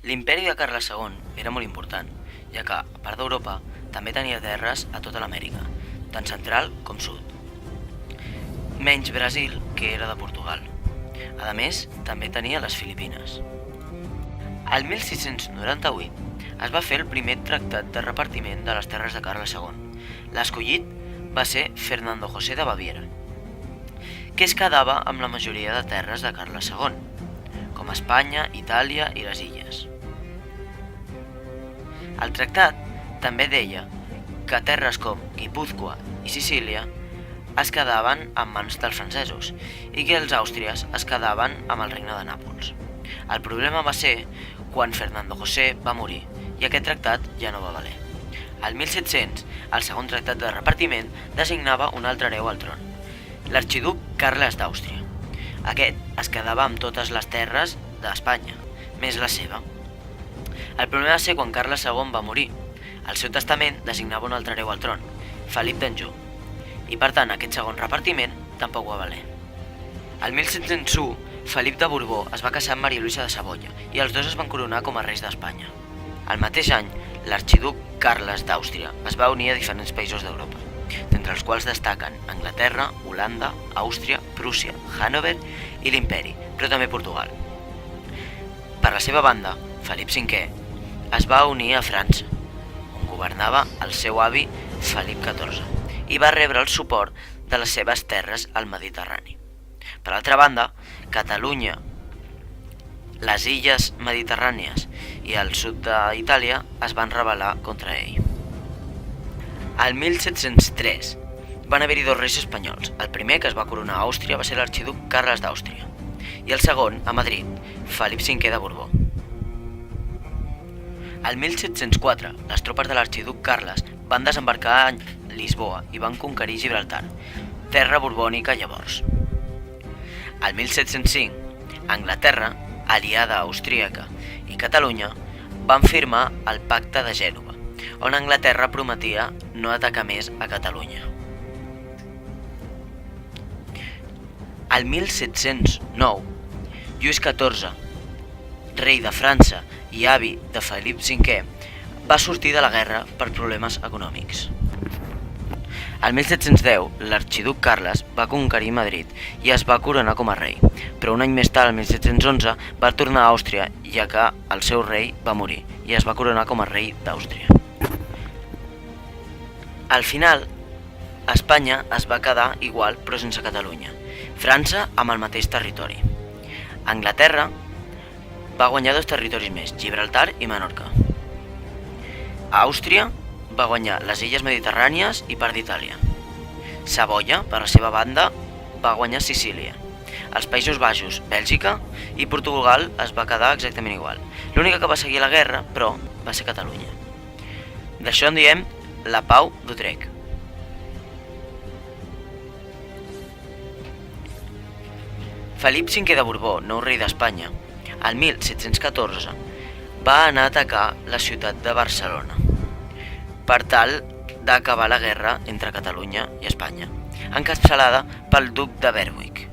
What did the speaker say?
L'imperi de Carles II era molt important, ja que, a part d'Europa, també tenia terres a tota l'Amèrica, tant central com sud. Menys Brasil, que era de Portugal. A més, també tenia les Filipines. El 1698 es va fer el primer tractat de repartiment de les terres de Carles II. L'escollit va ser Fernando José de Baviera, que es quedava amb la majoria de terres de Carles II, com Espanya, Itàlia i les Illes. El tractat també deia que terres com Guipúzcoa i Sicília es quedaven en mans dels francesos i que els àustries es quedaven amb el regne de Nàpols. El problema va ser quan Fernando José va morir i aquest tractat ja no va valer. Al 1700, el segon tractat de repartiment designava un altre hereu al tron, l'arxiduc Carles d'Àustria. Aquest es quedava amb totes les terres d'Espanya, més la seva. El problema va ser quan Carles II va morir. El seu testament designava un altre hereu al tron, Felip d'Anjou, i per tant aquest segon repartiment tampoc va valer. El 1701, Felip de Borbó es va casar amb Maria Luisa de Savoia i els dos es van coronar com a reis d'Espanya. El mateix any, l'arxiduc Carles d'Àustria es va unir a diferents països d'Europa, d'entre els quals destaquen Anglaterra, Holanda, Àustria, Prússia, Hannover i l'Imperi, però també Portugal. Per la seva banda, Felip V es va unir a França, on governava el seu avi Felip XIV, i va rebre el suport de les seves terres al Mediterrani. Per altra banda, Catalunya, les illes mediterrànies i el sud d'Itàlia es van rebel·lar contra ell. Al 1703 van haver-hi dos reis espanyols. El primer que es va coronar a Àustria va ser l'arxiduc Carles d'Àustria i el segon, a Madrid, Felip V de Borbó. Al 1704, les tropes de l'arxiduc Carles van desembarcar a Lisboa i van conquerir Gibraltar, terra borbònica llavors. Al 1705, Anglaterra, aliada austríaca, i Catalunya van firmar el Pacte de Gènova, on Anglaterra prometia no atacar més a Catalunya. Al 1709, Lluís XIV, rei de França i avi de Felip V, va sortir de la guerra per problemes econòmics. Al 1710, l'arxiduc Carles va conquerir Madrid i es va coronar com a rei, però un any més tard, el 1711, va tornar a Àustria, ja que el seu rei va morir i es va coronar com a rei d'Àustria. Al final, Espanya es va quedar igual però sense Catalunya, França amb el mateix territori. Anglaterra va guanyar dos territoris més, Gibraltar i Menorca. Àustria va guanyar les illes mediterrànies i part d'Itàlia. Savoia, per la seva banda, va guanyar Sicília. Els Països Baixos, Bèlgica i Portugal es va quedar exactament igual. L'única que va seguir la guerra, però, va ser Catalunya. D'això en diem la Pau d'Utrecht. Felip V de Borbó, nou rei d'Espanya, al 1714 va anar a atacar la ciutat de Barcelona per tal d'acabar la guerra entre Catalunya i Espanya, encapçalada pel duc de Berwick.